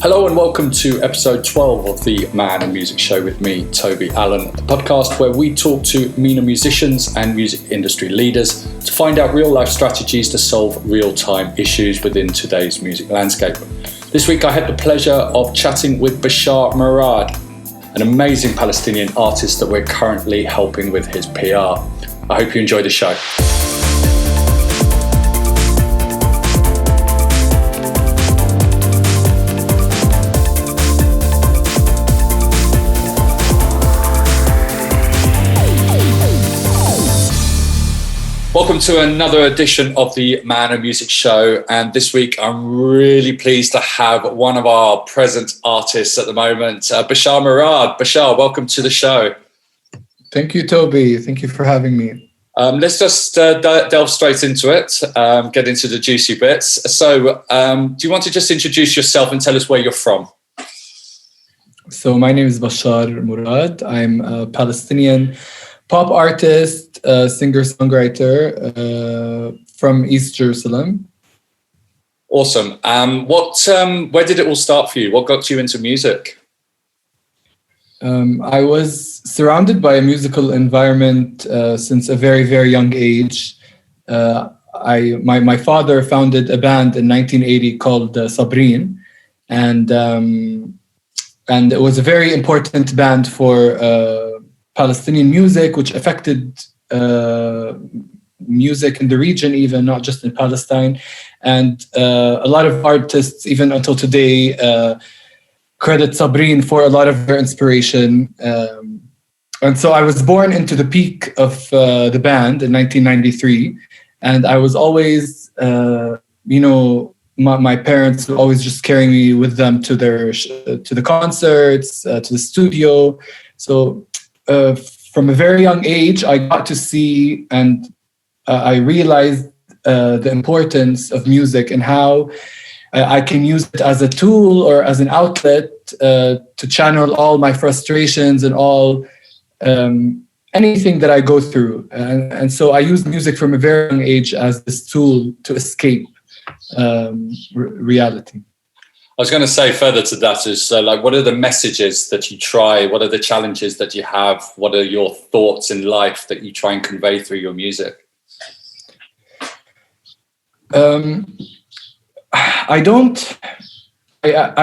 Hello and welcome to episode 12 of the Man and Music Show with me, Toby Allen, the podcast where we talk to Mina musicians and music industry leaders to find out real life strategies to solve real-time issues within today's music landscape. This week I had the pleasure of chatting with Bashar Murad, an amazing Palestinian artist that we're currently helping with his PR. I hope you enjoy the show. Welcome to another edition of the Man and Music Show, and this week I'm really pleased to have one of our present artists at the moment, Bashar Murad. Bashar, welcome to the show. Thank you, Toby. Thank you for having me. Let's just delve straight into it, get into the juicy bits. So do you want to just introduce yourself and tell us where you're from? So my name is Bashar Murad. I'm a Palestinian pop artist, singer-songwriter from East Jerusalem. Awesome. Where did it all start for you? What got you into music? I was surrounded by a musical environment since a very, very young age. My father founded a band in 1980 called Sabreen, and it was a very important band for Palestinian music, which affected music in the region, even not just in Palestine. And a lot of artists, even until today, credit Sabreen for a lot of their inspiration. And so I was born into the peak of the band in 1993. And I was always, my parents would always just carry me with them to the concerts, to the studio. So from a very young age, I got to see and I realized the importance of music and how I can use it as a tool or as an outlet to channel all my frustrations and all anything that I go through. And so I use music from a very young age as this tool to escape reality. I was going to say further to that is what are the messages that you try? What are the challenges that you have? What are your thoughts in life that you try and convey through your music? I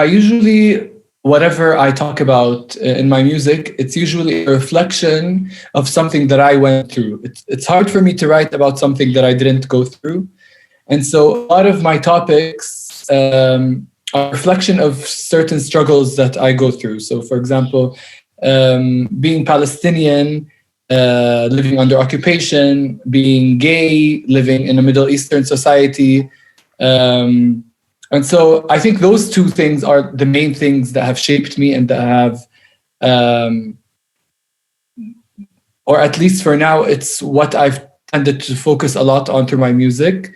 usually, whatever I talk about in my music, it's usually a reflection of something that I went through. It's hard for me to write about something that I didn't go through. And so a lot of my topics are a reflection of certain struggles that I go through. So for example, being Palestinian, living under occupation, being gay, living in a Middle Eastern society. And so I think those two things are the main things that have shaped me and that have, or at least for now, it's what I've tended to focus a lot on through my music.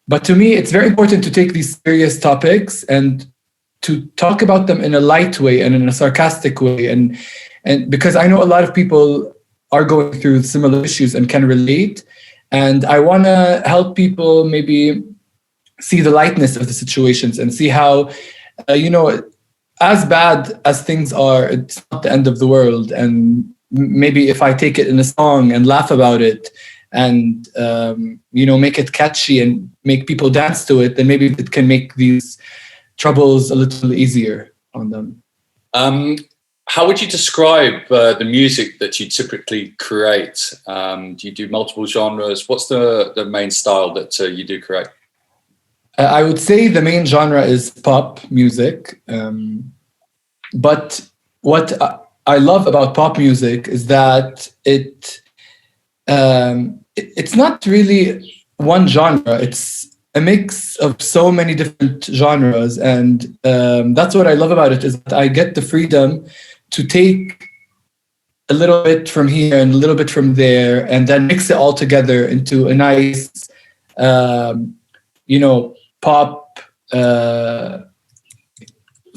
But to me, it's very important to take these serious topics and to talk about them in a light way and in a sarcastic way. And because I know a lot of people are going through similar issues and can relate. And I want to help people maybe see the lightness of the situations and see how, as bad as things are, it's not the end of the world. And maybe if I take it in a song and laugh about it, and make it catchy and make people dance to it, then maybe it can make these troubles a little easier on them. How would you describe the music that you typically create? Do you do multiple genres? What's the main style that you do create? I would say the main genre is pop music. But what I love about pop music is that it's not really one genre. It's a mix of so many different genres. And that's what I love about it, is that I get the freedom to take a little bit from here and a little bit from there and then mix it all together into a nice, pop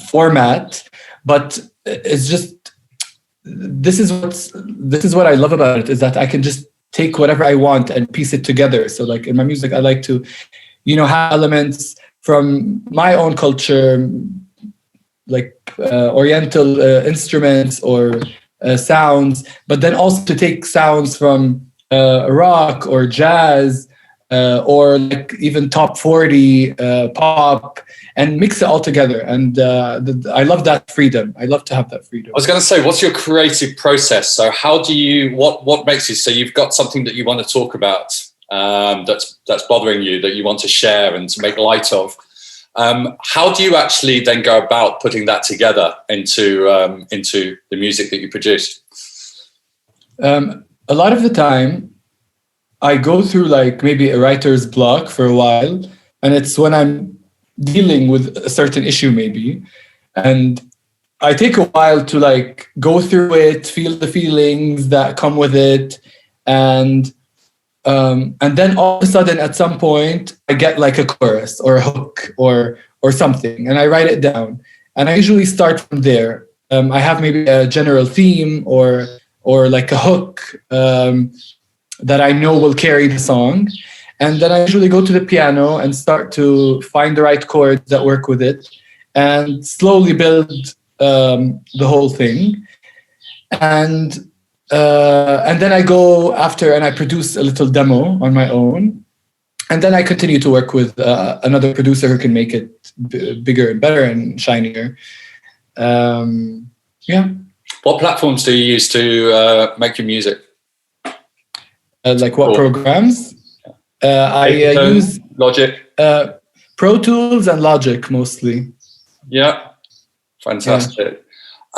format. But it's just, this is what I love about it, is that I can just take whatever I want and piece it together. So like in my music, I like to, have elements from my own culture, like Oriental instruments or sounds, but then also to take sounds from rock or jazz or like even top 40 pop and mix it all together. And I love that freedom. I love to have that freedom. I was going to say, what's your creative process? So how do you, what makes you, so you've got something that you want to talk about that's bothering you, that you want to share and to make light of. How do you actually then go about putting that together into the music that you produce? A lot of the time, I go through like maybe a writer's block for a while, and it's when I'm dealing with a certain issue maybe, and I take a while to like go through it, feel the feelings that come with it, and then all of a sudden at some point I get like a chorus or a hook or something, and I write it down, and I usually start from there. I have maybe a general theme or like a hook that I know will carry the song. And then I usually go to the piano and start to find the right chords that work with it and slowly build the whole thing. And then I go after and I produce a little demo on my own. And then I continue to work with another producer who can make it bigger and better and shinier. Yeah. What platforms do you use to make your music? Like what programs? I use Logic, Pro Tools and Logic mostly. Yeah, fantastic.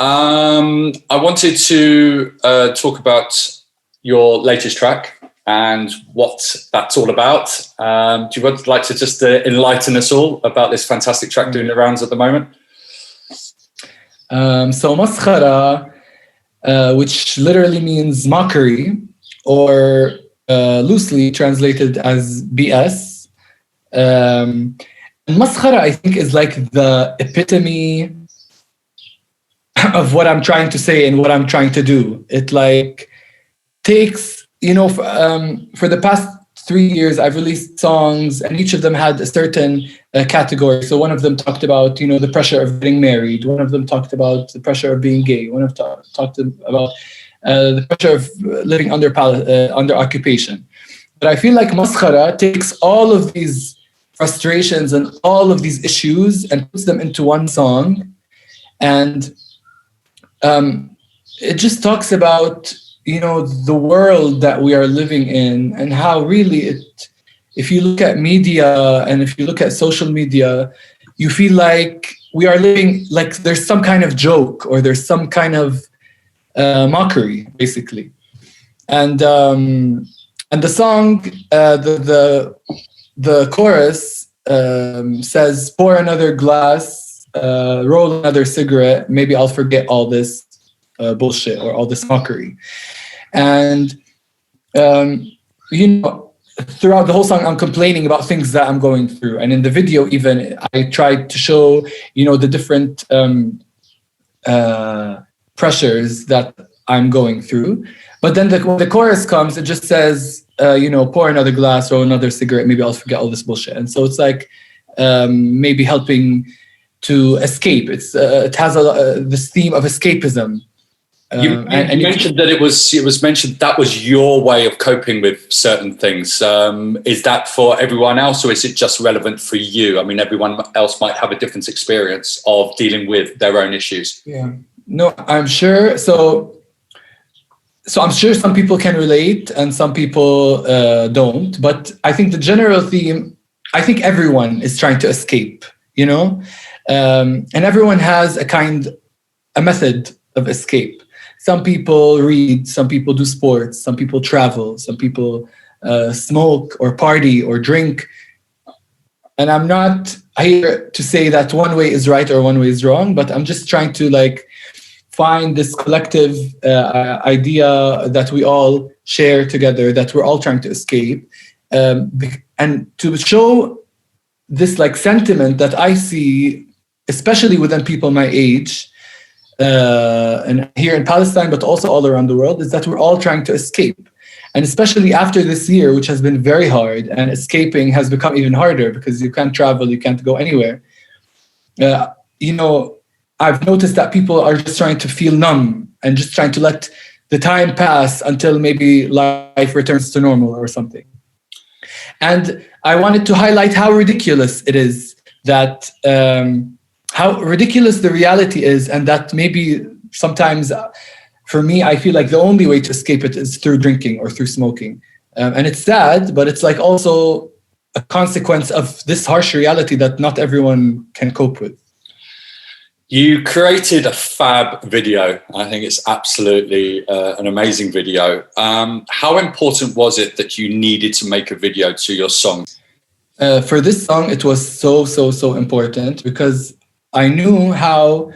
Yeah. I wanted to talk about your latest track and what that's all about. Do you like to just enlighten us all about this fantastic track doing the rounds at the moment? So Maskhara, which literally means mockery, or loosely translated as BS. Maskhara, I think, is like the epitome of what I'm trying to say and what I'm trying to do. It like takes, for the past 3 years, I've released songs, and each of them had a certain category. So one of them talked about, the pressure of getting married. One of them talked about the pressure of being gay. One of them talked about the pressure of living under occupation. But I feel like Maskhara takes all of these frustrations and all of these issues and puts them into one song. And it just talks about, the world that we are living in, and how really if you look at media and if you look at social media, you feel like we are living, like there's some kind of joke or there's some kind of mockery, basically. And the song, the chorus says, pour another glass, roll another cigarette, maybe I'll forget all this bullshit or all this mockery. And throughout the whole song, I'm complaining about things that I'm going through. And in the video, even, I tried to show, the different pressures that I'm going through. But then when the chorus comes, it just says, pour another glass, roll another cigarette, maybe I'll forget all this bullshit. And so it's like maybe helping to escape. It has this theme of escapism. You mentioned that it was mentioned that was your way of coping with certain things. Is that for everyone else, or is it just relevant for you? I mean, everyone else might have a different experience of dealing with their own issues. Yeah, no, I'm sure. So I'm sure some people can relate and some people don't. But I think the general theme, I think everyone is trying to escape, and everyone has a method of escape. Some people read, some people do sports, some people travel, some people smoke or party or drink. And I'm not here to say that one way is right or one way is wrong, but I'm just trying to find this collective idea that we all share together, that we're all trying to escape, and to show this sentiment that I see, especially within people my age, and here in Palestine, but also all around the world, is that we're all trying to escape. And especially after this year, which has been very hard, and escaping has become even harder because you can't travel, you can't go anywhere. I've noticed that people are just trying to feel numb and just trying to let the time pass until maybe life returns to normal or something. And I wanted to highlight how ridiculous it is that, how ridiculous the reality is, and that maybe sometimes, for me, I feel like the only way to escape it is through drinking or through smoking. And it's sad, but it's like also a consequence of this harsh reality that not everyone can cope with. You created a fab video. I think it's absolutely an amazing video. How important was it that you needed to make a video to your song? For this song, it was so important because I knew how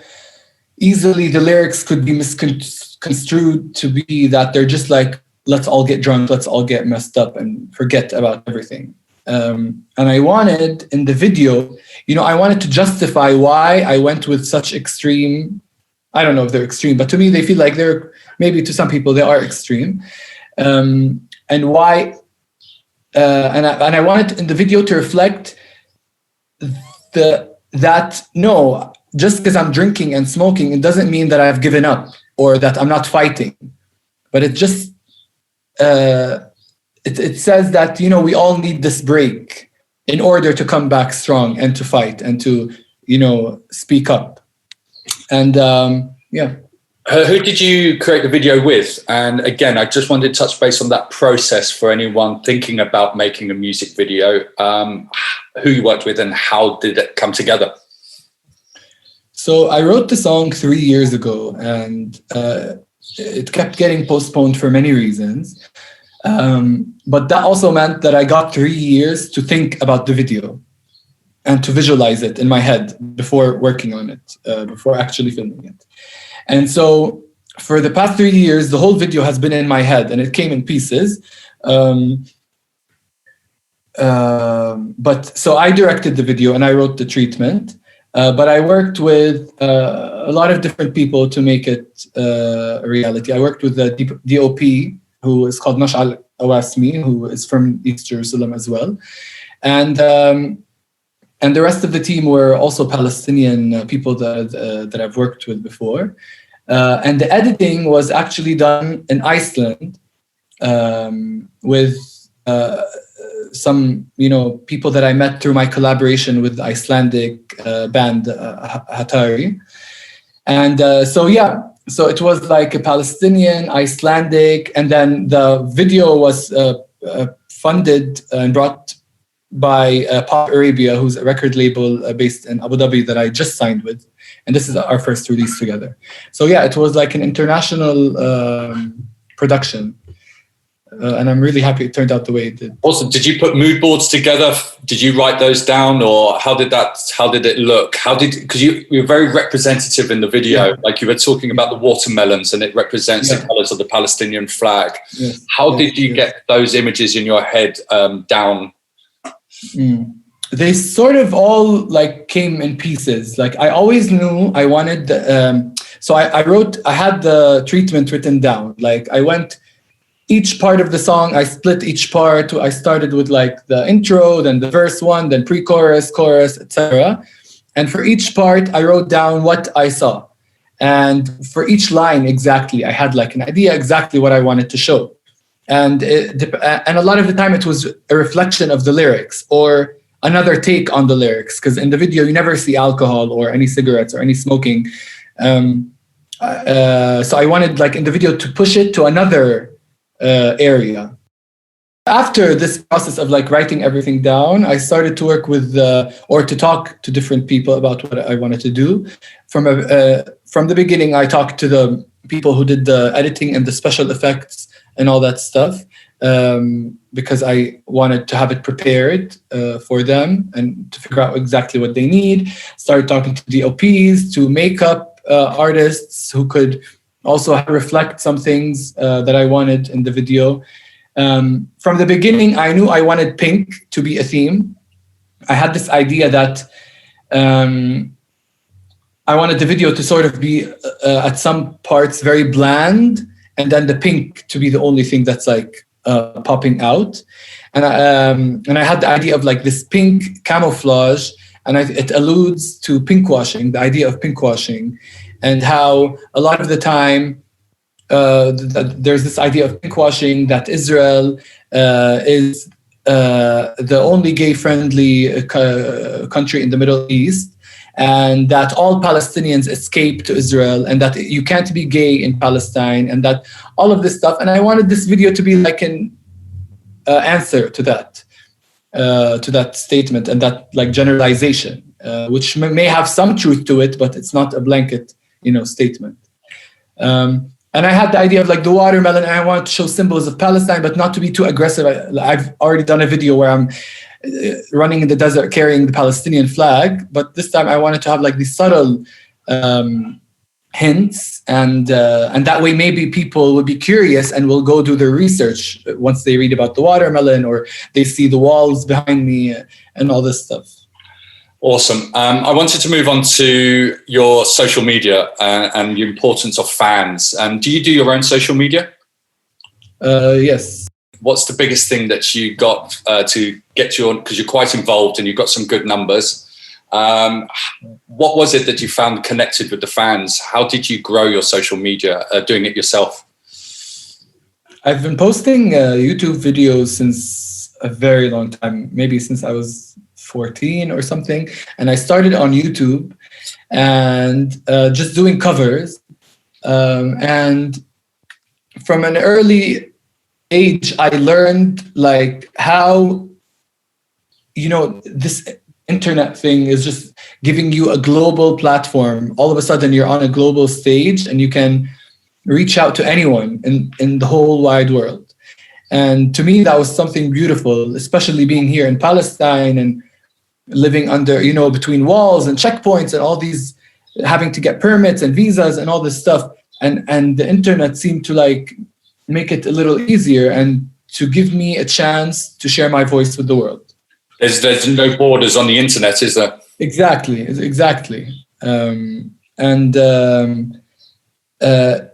easily the lyrics could be misconstrued to be that they're just like, let's all get drunk, let's all get messed up and forget about everything. And I wanted in the video, I wanted to justify why I went with such extreme, I don't know if they're extreme, but to me, they feel like they're, maybe to some people, they are extreme. And why, and I wanted in the video to reflect that no, just because I'm drinking and smoking, it doesn't mean that I've given up or that I'm not fighting. But it just, it says that, we all need this break in order to come back strong and to fight and to, speak up. And yeah. Who did you create the video with? And again, I just wanted to touch base on that process for anyone thinking about making a music video, who you worked with and how did it come together? So I wrote the song 3 years ago, and it kept getting postponed for many reasons. But that also meant that I got 3 years to think about the video and to visualize it in my head before working on it, before actually filming it. And so for the past 3 years, the whole video has been in my head and it came in pieces. But so I directed the video and I wrote the treatment. But I worked with a lot of different people to make it a reality. I worked with the DOP, who is called Mash'al Awasmi, who is from East Jerusalem as well. And the rest of the team were also Palestinian people that I've worked with before. And the editing was actually done in Iceland with some, people that I met through my collaboration with the Icelandic band Hatari. And so it was like a Palestinian, Icelandic, and then the video was funded and brought by Pop Arabia, who's a record label based in Abu Dhabi that I just signed with. And this is our first release together. So yeah, it was like an international production. And I'm really happy it turned out the way it did. Awesome. Did you put mood boards together? Did you write those down, or how did it look? Because you're very representative in the video. Yeah. Like you were talking about the watermelons and it represents the colors of the Palestinian flag. Yes. How did you get those images in your head down? They sort of all like came in pieces. Like I always knew I wanted, so I had the treatment written down. Like I went, each part of the song, I split each part. I started with like the intro, then the verse one, then pre-chorus, chorus, etc. And for each part, I wrote down what I saw. And for each line, exactly, I had like an idea exactly what I wanted to show. And a lot of the time, it was a reflection of the lyrics or another take on the lyrics. Because in the video, you never see alcohol or any cigarettes or any smoking. So I wanted like in the video to push it to another area. After this process of like writing everything down, I started to work with or to talk to different people about what I wanted to do. From the beginning, I talked to the people who did the editing and the special effects and all that stuff, because I wanted to have it prepared for them and to figure out exactly what they need. Started talking to DOPs, to makeup artists who could also reflect some things that I wanted in the video. From the beginning, I knew I wanted pink to be a theme. I had this idea that I wanted the video to sort of be at some parts very bland, and then the pink to be the only thing that's like popping out, and I had the idea of like this pink camouflage, and it alludes to pinkwashing, the idea of pinkwashing, and how a lot of the time there's this idea of pinkwashing that Israel is the only gay-friendly country in the Middle East, and that all Palestinians escape to Israel, and that you can't be gay in Palestine, and that all of this stuff. And I wanted this video to be like an answer to that statement and that like generalization, which may have some truth to it, but it's not a blanket, statement. And I had the idea of like the watermelon, and I wanted to show symbols of Palestine, but not to be too aggressive. I've already done a video where I'm running in the desert carrying the Palestinian flag, but this time I wanted to have like these subtle hints, and that way maybe people would be curious and will go do their research once they read about the watermelon or they see the walls behind me and all this stuff. Awesome. I wanted to move on to your social media and the importance of fans. Do you do your own social media? Yes. What's the biggest thing that you got to get you on? Because you're quite involved and you've got some good numbers. What was it that you found connected with the fans? How did you grow your social media doing it yourself? I've been posting YouTube videos since a very long time, maybe since I was 14 or something. And I started on YouTube and just doing covers. And from an early age, I learned like how, this internet thing is just giving you a global platform. All of a sudden you're on a global stage and you can reach out to anyone in the whole wide world. And to me, that was something beautiful, especially being here in Palestine and living under, between walls and checkpoints and all these, having to get permits and visas and all this stuff. And the internet seemed to like make it a little easier and to give me a chance to share my voice with the world. There's no borders on the internet, is there? Exactly.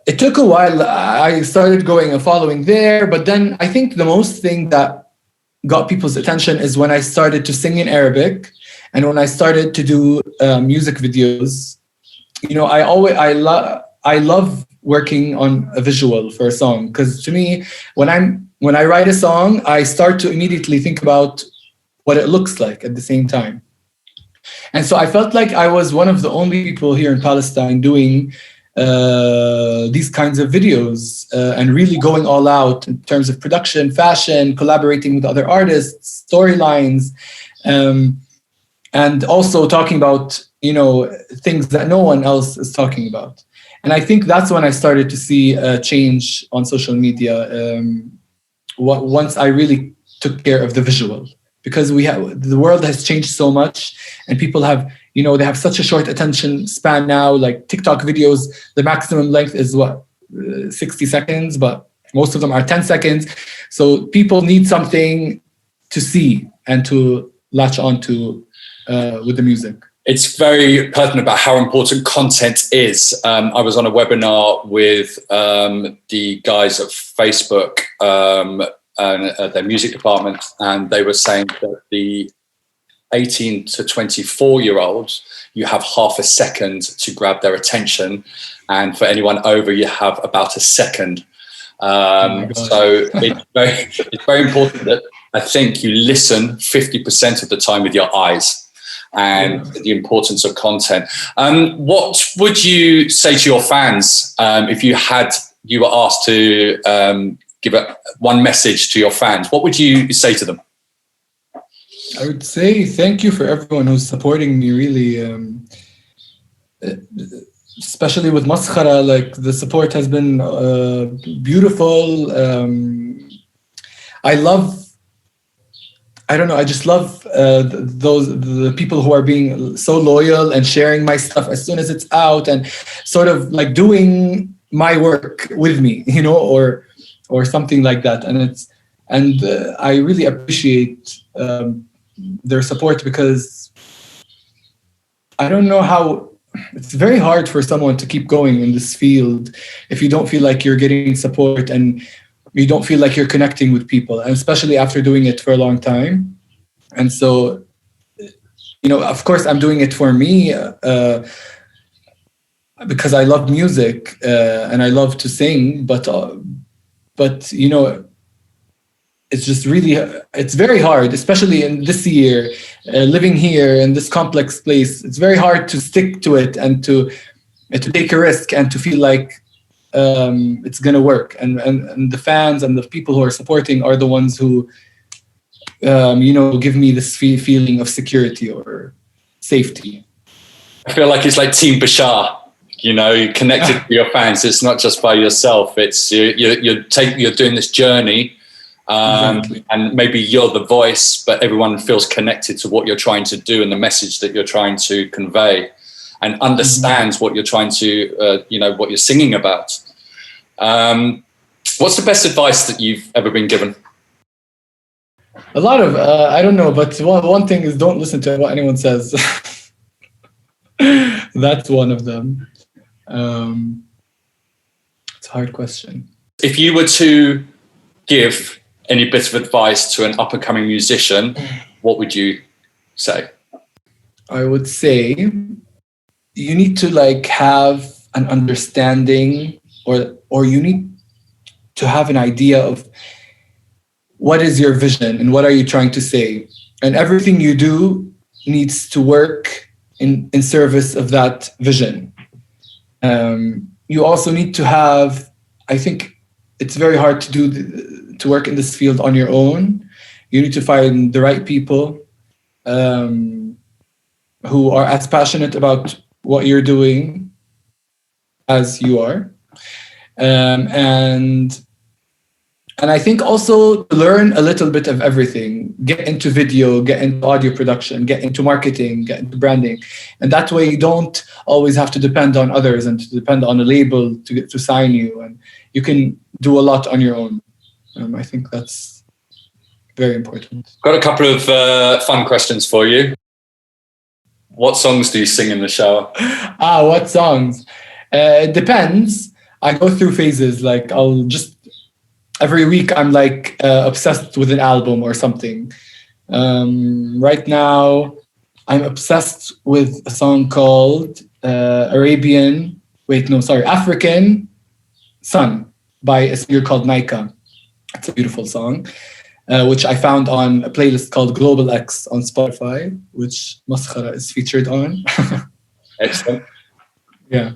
It took a while. I started growing a following there, but then I think the most thing that got people's attention is when I started to sing in Arabic and when I started to do music videos. I love working on a visual for a song, because to me, when I write a song, I start to immediately think about what it looks like at the same time. And so I felt like I was one of the only people here in Palestine doing these kinds of videos and really going all out in terms of production, fashion, collaborating with other artists, storylines, and also talking about, things that no one else is talking about. And I think that's when I started to see a change on social media once I really took care of the visual. Because the world has changed so much, and people have, they have such a short attention span now. Like TikTok videos, the maximum length is 60 seconds, but most of them are 10 seconds. So people need something to see and to latch onto with the music. It's very pertinent about how important content is. I was on a webinar with the guys at Facebook and their music department, and they were saying that the 18 to 24-year-olds, you have half a second to grab their attention, and for anyone over, you have about a second. So it's very important that I think you listen 50% of the time with your eyes, and the importance of content. What would you say to your fans if you were asked to give one message to your fans? What would you say to them? I would say thank you for everyone who's supporting me, really. Especially with Maskhara, like the support has been beautiful. I just love the people who are being so loyal and sharing my stuff as soon as it's out and sort of like doing my work with me, or something like that. And I really appreciate their support, because I don't know how, it's very hard for someone to keep going in this field if you don't feel like you're getting support. And you don't feel like you're connecting with people, and especially after doing it for a long time. And so, of course, I'm doing it for me because I love music and I love to sing. But it's just really, it's very hard, especially in this year, living here in this complex place. It's very hard to stick to it and to take a risk and to feel like it's going to work. And the fans and the people who are supporting are the ones who, give me this feeling of security or safety. I feel like it's like Team Bashar. You're connected to your fans. It's not just by yourself. It's you're doing this journey. Exactly. And maybe you're the voice, but everyone feels connected to what you're trying to do and the message that you're trying to convey, and understands what you're trying to, what you're singing about. What's the best advice that you've ever been given? A lot of, I don't know, but one thing is don't listen to what anyone says. That's one of them. It's a hard question. If you were to give any bit of advice to an up-and-coming musician, what would you say? I would say you need to have an understanding, or you need to have an idea of what is your vision and what are you trying to say. And everything you do needs to work in service of that vision. You also need to have, I think it's very hard to work in this field on your own. You need to find the right people who are as passionate about what you're doing as you are. And I think also learn a little bit of everything. Get into video, get into audio production, get into marketing, get into branding. And that way you don't always have to depend on others and to depend on a label to sign you. And you can do a lot on your own. I think that's very important. Got a couple of fun questions for you. What songs do you sing in the shower? What songs? It depends. I go through phases. Every week I'm obsessed with an album or something. Right now I'm obsessed with a song called African Sun by a singer called Naika. It's a beautiful song, which I found on a playlist called Global X on Spotify, which Maskhara is featured on. Excellent. Yeah.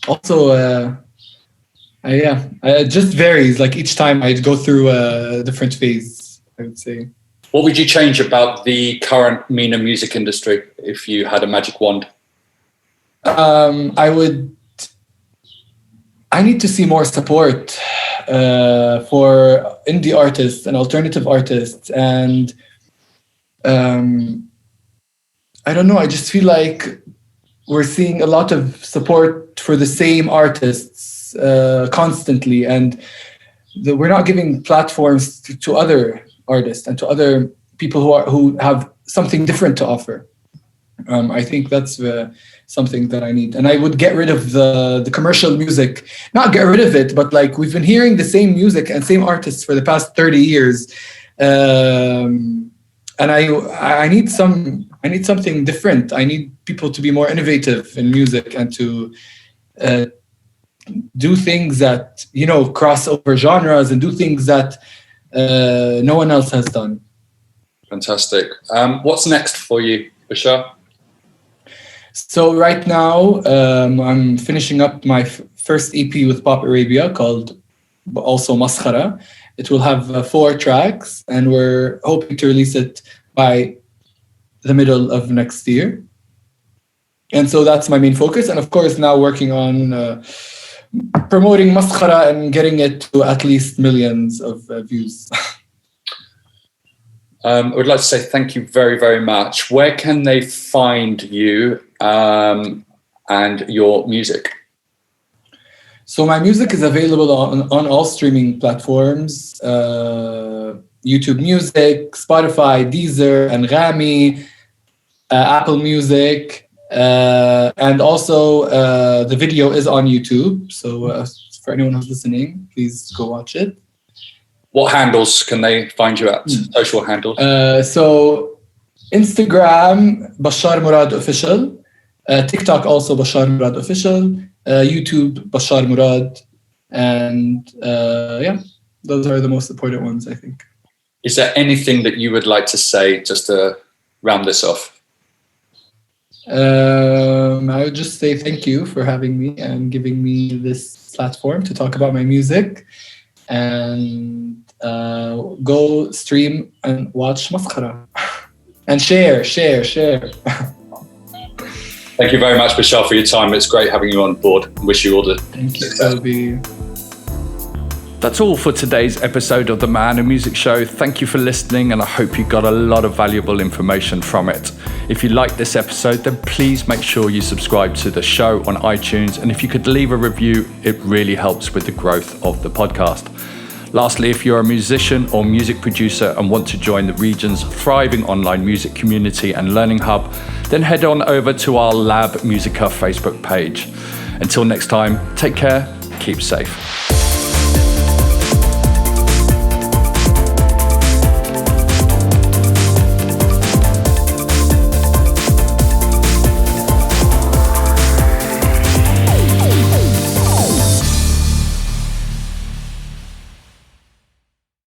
Also, it just varies. Each time I go through a different phase, I would say. What would you change about the current Mina music industry if you had a magic wand? I need to see more support for indie artists and alternative artists. And I don't know, I just feel like we're seeing a lot of support for the same artists constantly. And we're not giving platforms to other artists and to other people who have something different to offer. I think that's something that I need. And I would get rid of the commercial music. Not get rid of it, but we've been hearing the same music and same artists for the past 30 years. And I need something different. I need people to be more innovative in music and to do things that, cross over genres and do things that no one else has done. Fantastic. What's next for you, Bashar? So right now, I'm finishing up my first EP with Pop Arabia called also Maskhara. It will have 4 tracks, and we're hoping to release it by the middle of next year. And so that's my main focus. And of course, now working on promoting Maskhara and getting it to at least millions of views. I would like to say thank you very, very much. Where can they find you and your music? So my music is available on all streaming platforms, YouTube Music, Spotify, Deezer, and Rami, Apple Music, and also the video is on YouTube. So For anyone who's listening, please go watch it. What handles can they find you at? Social handles? So Instagram, Bashar Murad Official. TikTok also Bashar Murad Official. YouTube, Bashar Murad. And those are the most important ones, I think. Is there anything that you would like to say just to round this off? I would just say thank you for having me and giving me this platform to talk about my music. And go stream and watch Maskhara. And share. Thank you very much, Bashar, for your time. It's great having you on board. Wish you all the Thank you, success. Toby. That's all for today's episode of the Man and Music Show. Thank you for listening, and I hope you got a lot of valuable information from it. If you liked this episode, then please make sure you subscribe to the show on iTunes, and if you could leave a review, it really helps with the growth of the podcast. Lastly, if you're a musician or music producer and want to join the region's thriving online music community and learning hub, then head on over to our Lab Musica Facebook page. Until next time, take care, keep safe.